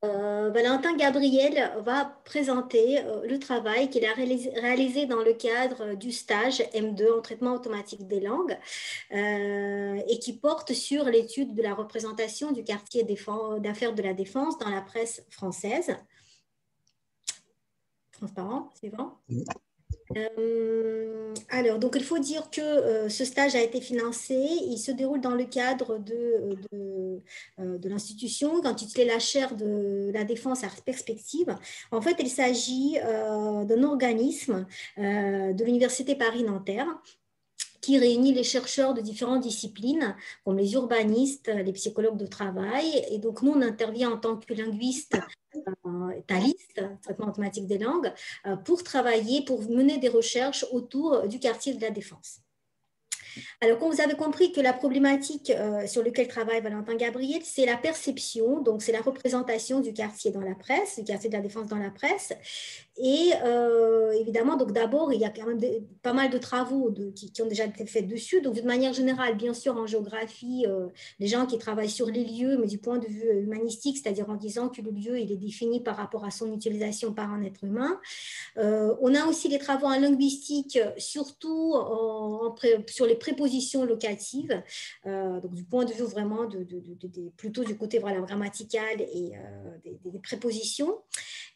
Valentin Gabriel va présenter le travail qu'il a réalisé dans le cadre du stage M2 en traitement automatique des langues et qui porte sur l'étude de la représentation du quartier d'affaires de la Défense dans la presse française. Transparent, suivant. Alors, donc il faut dire que ce stage a été financé. Il se déroule dans le cadre de l'institution intitulée la chaire de la défense à perspective. En fait, il s'agit d'un organisme de l'Université Paris-Nanterre qui réunit les chercheurs de différentes disciplines, comme les urbanistes, les psychologues de travail. Et donc, nous, on intervient en tant que linguistes TALIST, traitement automatique des langues, pour travailler, pour mener des recherches autour du quartier de la Défense. Alors, comme vous avez compris que la problématique sur laquelle travaille Valentin Gabriel, c'est la perception, donc c'est la représentation du quartier dans la presse, du quartier de la Défense dans la presse. Et évidemment, donc d'abord, il y a quand même pas mal de travaux qui ont déjà été faits dessus. Donc, d'une manière générale, bien sûr, en géographie, les gens qui travaillent sur les lieux, mais du point de vue humanistique, c'est-à-dire en disant que le lieu, il est défini par rapport à son utilisation par un être humain. On a aussi les travaux en linguistique, surtout sur les prépositions locatives, donc du point de vue vraiment plutôt du côté voilà, grammatical et des prépositions.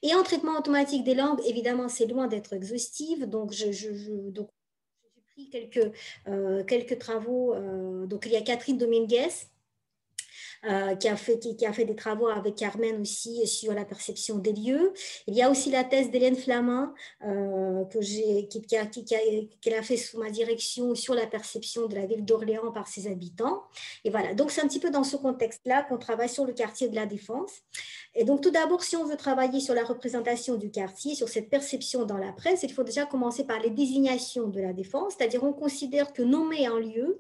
Et en traitement automatique des langues, évidemment, c'est loin d'être exhaustif. Donc, j'ai pris quelques travaux. Donc, il y a Catherine Dominguez qui a fait des travaux avec Carmen aussi sur la perception des lieux. Il y a aussi la thèse d'Hélène Flamand qu'elle a fait sous ma direction sur la perception de la ville d'Orléans par ses habitants. Et voilà, donc c'est un petit peu dans ce contexte-là qu'on travaille sur le quartier de la Défense. Et donc tout d'abord, si on veut travailler sur la représentation du quartier, sur cette perception dans la presse, il faut déjà commencer par les désignations de la Défense, c'est-à-dire on considère que nommer un lieu,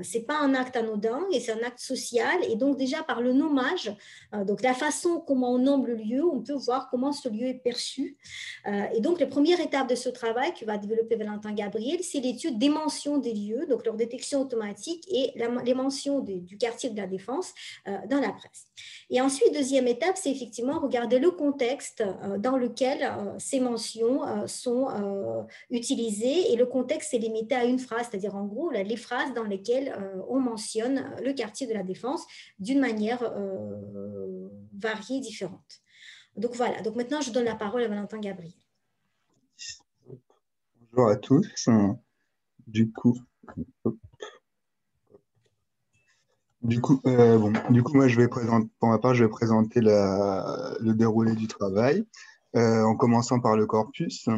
c'est pas un acte anodin et c'est un acte social. Et donc déjà par le nommage, donc la façon comment on nomme le lieu, on peut voir comment ce lieu est perçu. Et donc les premières étapes de ce travail que va développer Valentin Gabriel, c'est l'étude des mentions des lieux, donc leur détection automatique et les mentions du quartier de la Défense dans la presse. Et ensuite, deuxième étape, c'est effectivement regarder le contexte dans lequel ces mentions sont utilisées. Et le contexte est limité à une phrase, c'est-à-dire en gros les phrases dans lesquelles on mentionne le quartier de la Défense d'une manière variée, différente. Donc voilà, donc maintenant je donne la parole à Valentin Gabriel. Bonjour à tous. Du coup, moi, pour ma part, je vais présenter le déroulé du travail, en commençant par le corpus.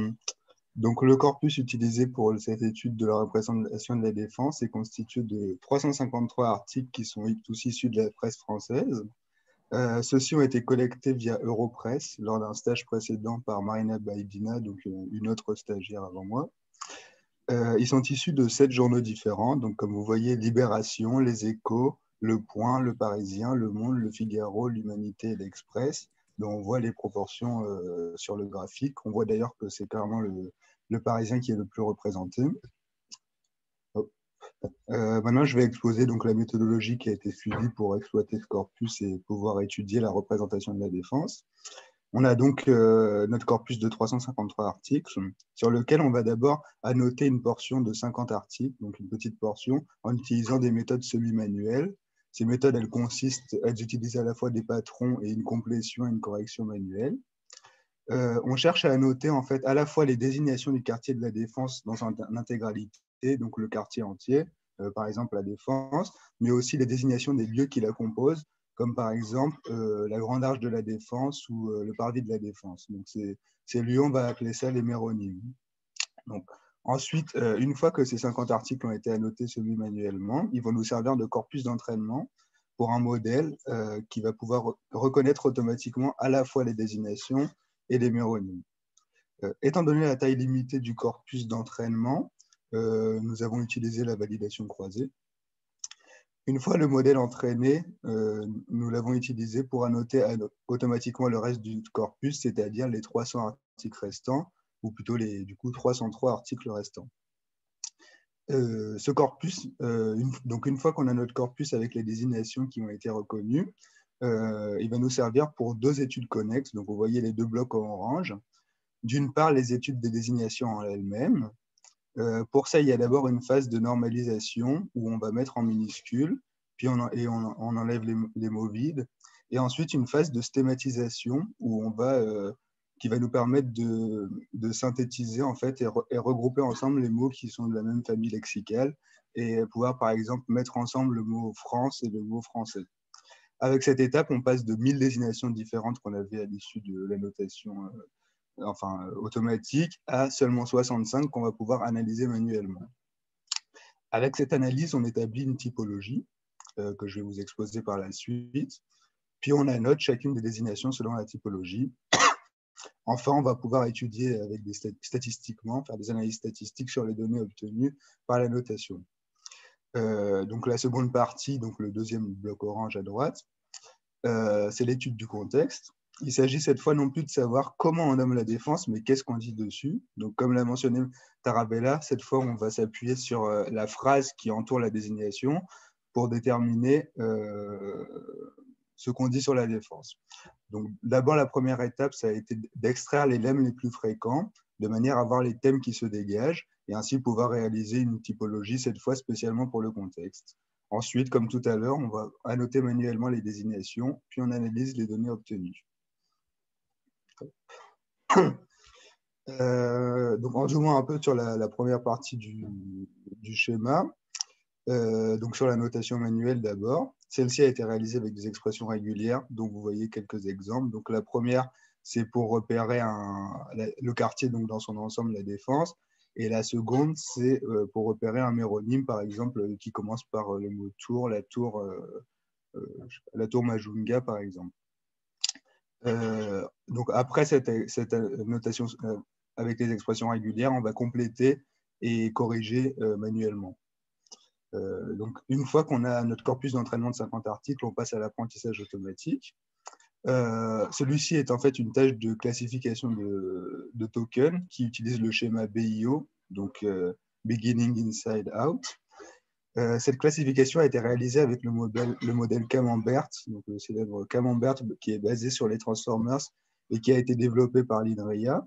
Donc, le corpus utilisé pour cette étude de la représentation de la défense est constitué de 353 articles qui sont tous issus de la presse française. Ceux-ci ont été collectés via Europress lors d'un stage précédent par Marina Baïdina, donc une autre stagiaire avant moi. Ils sont issus de 7 journaux différents. Donc, comme vous voyez, Libération, Les Échos, Le Point, Le Parisien, Le Monde, Le Figaro, L'Humanité et L'Express, dont on voit les proportions sur le graphique. On voit d'ailleurs que c'est clairement le Parisien qui est le plus représenté. Maintenant, je vais exposer donc la méthodologie qui a été suivie pour exploiter ce corpus et pouvoir étudier la représentation de la défense. On a donc notre corpus de 353 articles sur lequel on va d'abord annoter une portion de 50 articles, donc une petite portion, en utilisant des méthodes semi-manuelles. Ces méthodes, elles utilisent à la fois des patrons et une complétion et une correction manuelle. On cherche à annoter en fait à la fois les désignations du quartier de la Défense dans son intégralité, donc le quartier entier, par exemple la Défense, mais aussi les désignations des lieux qui la composent, comme par exemple la Grande Arche de la Défense ou le Parvis de la Défense. Donc ces lieux, on va appeler ça les méronymes. Donc, ensuite, une fois que ces 50 articles ont été annotés semi-manuellement, ils vont nous servir de corpus d'entraînement pour un modèle qui va pouvoir reconnaître automatiquement à la fois les désignations et les méronymes. Étant donné la taille limitée du corpus d'entraînement, nous avons utilisé la validation croisée. Une fois le modèle entraîné, nous l'avons utilisé pour annoter automatiquement le reste du corpus, c'est-à-dire les 300 articles restants, ou plutôt du coup 303 articles restants. Ce corpus, donc une fois qu'on a notre corpus avec les désignations qui ont été reconnues, il va nous servir pour deux études connexes. Donc, vous voyez les deux blocs en orange. D'une part, les études des désignations en elles-mêmes. Pour ça, il y a d'abord une phase de normalisation où on va mettre en minuscules, puis on enlève les mots vides. Et ensuite, une phase de stématisation où qui va nous permettre de synthétiser en fait, et regrouper ensemble les mots qui sont de la même famille lexicale et pouvoir, par exemple, mettre ensemble le mot France et le mot français. Avec cette étape, on passe de 1000 désignations différentes qu'on avait à l'issue de la notation automatique à seulement 65 qu'on va pouvoir analyser manuellement. Avec cette analyse, on établit une typologie que je vais vous exposer par la suite. Puis on annote chacune des désignations selon la typologie. Enfin, on va pouvoir étudier avec statistiquement, faire des analyses statistiques sur les données obtenues par la notation. Donc la seconde partie, donc le deuxième bloc orange à droite, c'est l'étude du contexte. Il s'agit cette fois non plus de savoir comment on nomme la défense, mais qu'est-ce qu'on dit dessus. Donc, comme l'a mentionné Tarabella, cette fois, on va s'appuyer sur la phrase qui entoure la désignation pour déterminer ce qu'on dit sur la défense. Donc, d'abord, la première étape, ça a été d'extraire les lemmes les plus fréquents, de manière à voir les thèmes qui se dégagent, et ainsi pouvoir réaliser une typologie, cette fois spécialement pour le contexte. Ensuite, comme tout à l'heure, on va annoter manuellement les désignations, puis on analyse les données obtenues. Donc, en jouant un peu sur la première partie du schéma, donc sur la notation manuelle d'abord, celle-ci a été réalisée avec des expressions régulières, dont vous voyez quelques exemples. Donc, la première, c'est pour repérer le quartier, donc dans son ensemble, la défense. Et la seconde, c'est pour repérer un méronyme, par exemple, qui commence par le mot tour, la tour Majunga, par exemple. Donc après cette notation avec les expressions régulières, on va compléter et corriger manuellement. Donc une fois qu'on a notre corpus d'entraînement de 50 articles, on passe à l'apprentissage automatique. Celui-ci est en fait une tâche de classification de tokens qui utilise le schéma BIO, donc Beginning Inside Out. Cette classification a été réalisée avec le modèle Camembert, donc le célèbre Camembert qui est basé sur les Transformers et qui a été développé par l'INRIA.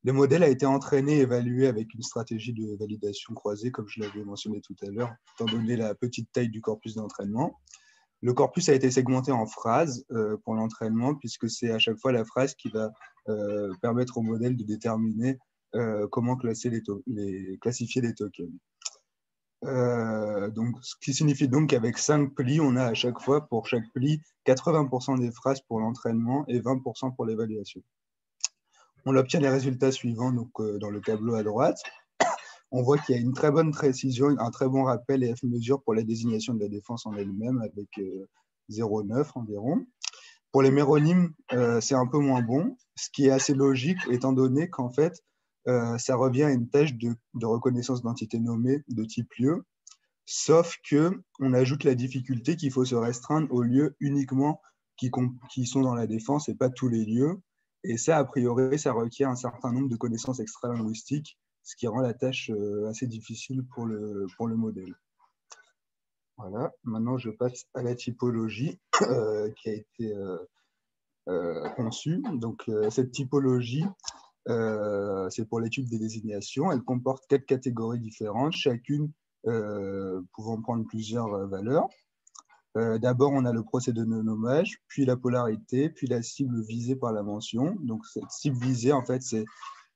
Le modèle a été entraîné et évalué avec une stratégie de validation croisée, comme je l'avais mentionné tout à l'heure, étant donné la petite taille du corpus d'entraînement. Le corpus a été segmenté en phrases pour l'entraînement, puisque c'est à chaque fois la phrase qui va permettre au modèle de déterminer comment classifier les tokens. Donc, ce qui signifie donc qu'avec 5 plis, on a à chaque fois, pour chaque pli, 80% des phrases pour l'entraînement et 20% pour l'évaluation. On obtient les résultats suivants donc, dans le tableau à droite. On voit qu'il y a une très bonne précision, un très bon rappel et F-mesure pour la désignation de la défense en elle-même, avec 0,9 environ. Pour les méronymes, c'est un peu moins bon, ce qui est assez logique, étant donné qu'en fait, ça revient à une tâche de reconnaissance d'entités nommées de type lieu, sauf qu'on ajoute la difficulté qu'il faut se restreindre aux lieux uniquement qui sont dans la défense et pas tous les lieux. Et ça, a priori, ça requiert un certain nombre de connaissances extra-linguistiques, ce qui rend la tâche assez difficile pour le modèle. Voilà, maintenant je passe à la typologie qui a été conçue. Donc, cette typologie, c'est pour l'étude des désignations. Elle comporte 4 catégories différentes, chacune pouvant prendre plusieurs valeurs. D'abord, on a le procédé de nommage, puis la polarité, puis la cible visée par la mention. Donc, cette cible visée, en fait, c'est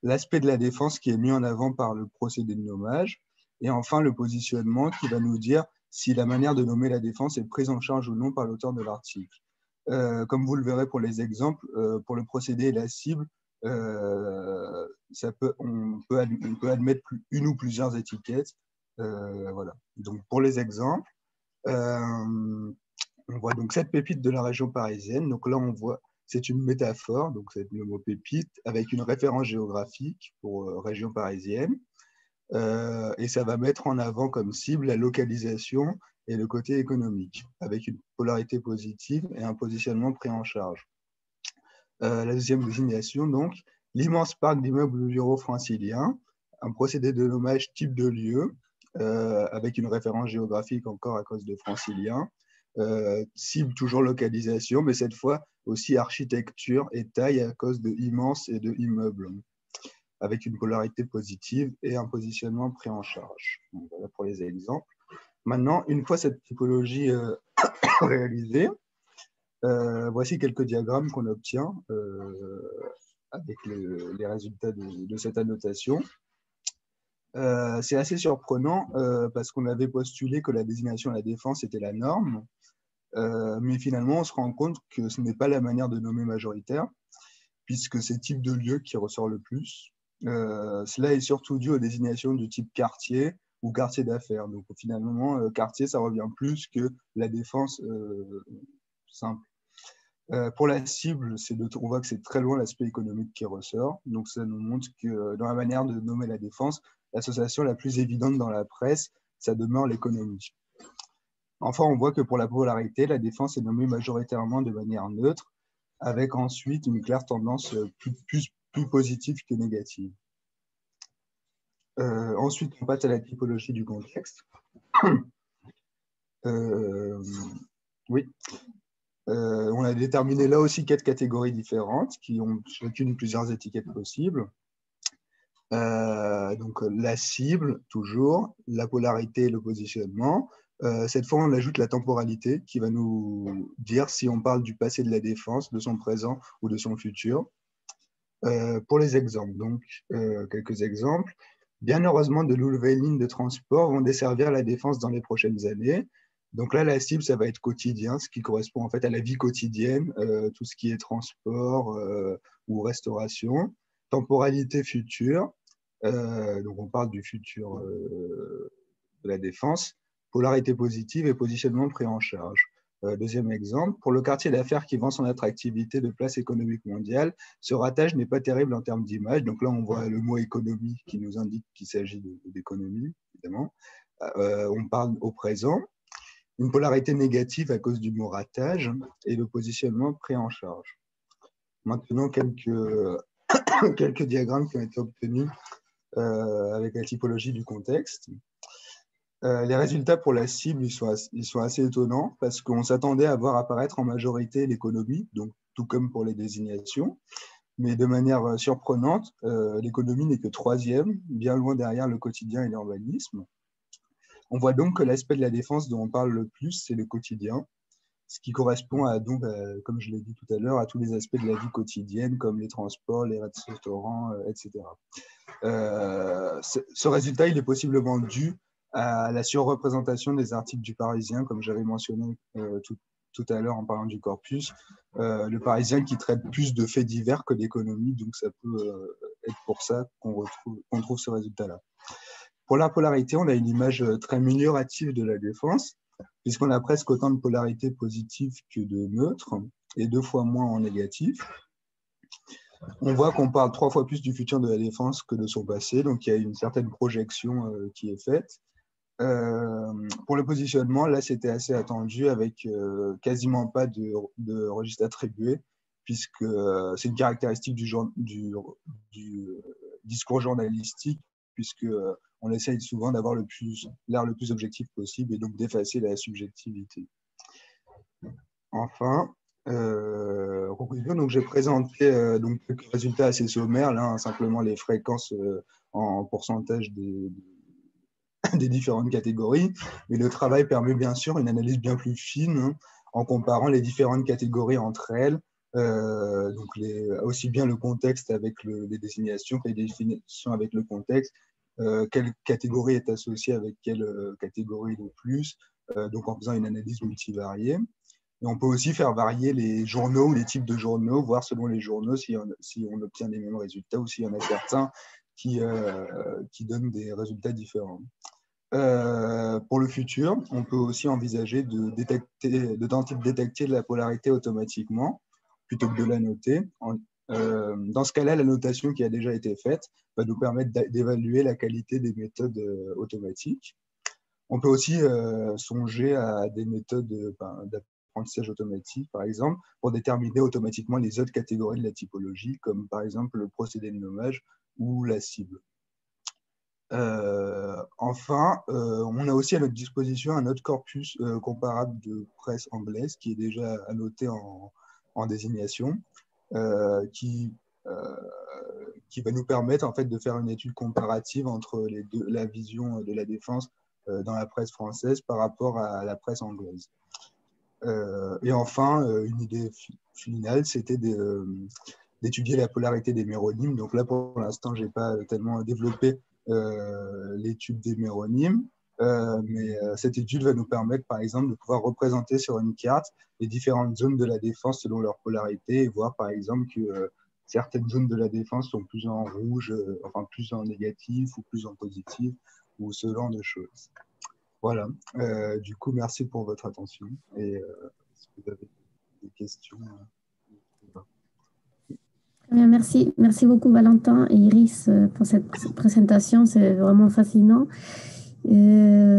l'aspect de la défense qui est mis en avant par le procédé de nommage. Et enfin, le positionnement qui va nous dire si la manière de nommer la défense est prise en charge ou non par l'auteur de l'article. Comme vous le verrez pour les exemples, pour le procédé et la cible, on peut admettre une ou plusieurs étiquettes. Voilà. Donc, pour les exemples, on voit donc cette pépite de la région parisienne. Donc là, on voit, c'est une métaphore, donc c'est le mot pépite, avec une référence géographique pour région parisienne. Et ça va mettre en avant comme cible la localisation et le côté économique, avec une polarité positive et un positionnement pris en charge. La deuxième désignation, donc, l'immense parc d'immeubles de bureaux franciliens, un procédé de nommage type de lieu, avec une référence géographique encore à cause de francilien, cible toujours localisation, mais cette fois aussi architecture et taille à cause de immenses et de immeubles, avec une polarité positive et un positionnement pris en charge. Donc, voilà pour les exemples. Maintenant, une fois cette typologie réalisée, voici quelques diagrammes qu'on obtient avec les résultats de cette annotation. C'est assez surprenant parce qu'on avait postulé que la désignation à la défense était la norme, mais finalement, on se rend compte que ce n'est pas la manière de nommer majoritaire, puisque c'est le type de lieu qui ressort le plus. Cela est surtout dû aux désignations du type quartier ou quartier d'affaires. Donc finalement, quartier, ça revient plus que la défense simple. Pour la cible, on voit que c'est très loin l'aspect économique qui ressort. Donc ça nous montre que dans la manière de nommer la défense, l'association la plus évidente dans la presse, ça demeure l'économie. Enfin, on voit que pour la polarité, la défense est nommée majoritairement de manière neutre, avec ensuite une claire tendance plus positive que négative. Ensuite, on passe à la typologie du contexte. Oui. On a déterminé là aussi 4 catégories différentes qui ont chacune plusieurs étiquettes possibles. Donc la cible, toujours, la polarité et le positionnement. Cette fois, on ajoute la temporalité qui va nous dire si on parle du passé de la défense, de son présent ou de son futur. Pour les exemples, donc quelques exemples. Bien heureusement, de nouvelles lignes de transport vont desservir la défense dans les prochaines années. Donc là, la cible, ça va être quotidien, ce qui correspond en fait à la vie quotidienne, tout ce qui est transport ou restauration. Temporalité future, donc on parle du futur de la défense. Polarité positive et positionnement pris en charge. Deuxième exemple, pour le quartier d'affaires qui vend son attractivité de place économique mondiale, ce ratage n'est pas terrible en termes d'image. Donc là, on voit le mot économie qui nous indique qu'il s'agit d'économie, évidemment. On parle au présent. Une polarité négative à cause du mot ratage et le positionnement pris en charge. Maintenant, quelques diagrammes qui ont été obtenus avec la typologie du contexte. Les résultats pour la cible, ils sont assez étonnants parce qu'on s'attendait à voir apparaître en majorité l'économie, donc tout comme pour les désignations. Mais de manière surprenante, l'économie n'est que 3e, bien loin derrière le quotidien et l'urbanisme. On voit donc que l'aspect de la défense dont on parle le plus, c'est le quotidien, ce qui correspond donc, comme je l'ai dit tout à l'heure, à tous les aspects de la vie quotidienne, comme les transports, les restaurants, etc. Ce résultat, il est possiblement dû à la surreprésentation des articles du Parisien, comme j'avais mentionné tout à l'heure en parlant du corpus. Le Parisien qui traite plus de faits divers que d'économie, donc ça peut être pour ça qu'on trouve ce résultat-là. Pour la polarité, on a une image très améliorative de la défense, puisqu'on a presque autant de polarité positive que de neutre, et 2 fois moins en négatif. On voit qu'on parle 3 fois plus du futur de la défense que de son passé, donc il y a une certaine projection qui est faite. Pour le positionnement, là, c'était assez attendu avec quasiment pas de registre attribué, puisque c'est une caractéristique du discours journalistique, puisque on essaye souvent d'avoir l'air le plus objectif possible et donc d'effacer la subjectivité. Enfin, conclusion, donc j'ai présenté donc quelques résultats assez sommaires, là, hein, simplement les fréquences en pourcentage des différentes catégories, mais le travail permet bien sûr une analyse bien plus fine, hein, en comparant les différentes catégories entre elles, donc aussi bien le contexte avec les désignations que les définitions avec le contexte, quelle catégorie est associée avec quelle catégorie de plus, donc en faisant une analyse multivariée. Et on peut aussi faire varier les journaux ou les types de journaux, voir selon les journaux si on obtient les mêmes résultats ou s'il y en a certains qui donnent des résultats différents. Pour le futur, on peut aussi envisager de tenter de détecter la polarité automatiquement plutôt que de la noter. Dans ce cas-là, la notation qui a déjà été faite va nous permettre d'évaluer la qualité des méthodes automatiques. On peut aussi songer à des méthodes d'apprentissage automatique, par exemple, pour déterminer automatiquement les autres catégories de la typologie, comme par exemple le procédé de nommage ou la cible. Enfin, on a aussi à notre disposition un autre corpus comparable de presse anglaise qui est déjà annoté en désignation, qui, euh, qui va nous permettre en fait de faire une étude comparative entre les deux, la vision de la défense dans la presse française par rapport à la presse anglaise. Et enfin, une idée finale, c'était d'étudier la polarité des méronymes. Donc là, pour l'instant, je n'ai pas tellement développé l'étude des méronymes, mais cette étude va nous permettre, par exemple, de pouvoir représenter sur une carte les différentes zones de la défense selon leur polarité et voir, par exemple, que certaines zones de la défense sont plus en rouge, enfin plus en négatif ou plus en positif, ou ce genre de choses. Voilà. Du coup, merci pour votre attention. Et si vous avez des questions. Bien, merci. Merci beaucoup, Valentin et Iris, pour cette présentation. C'est vraiment fascinant.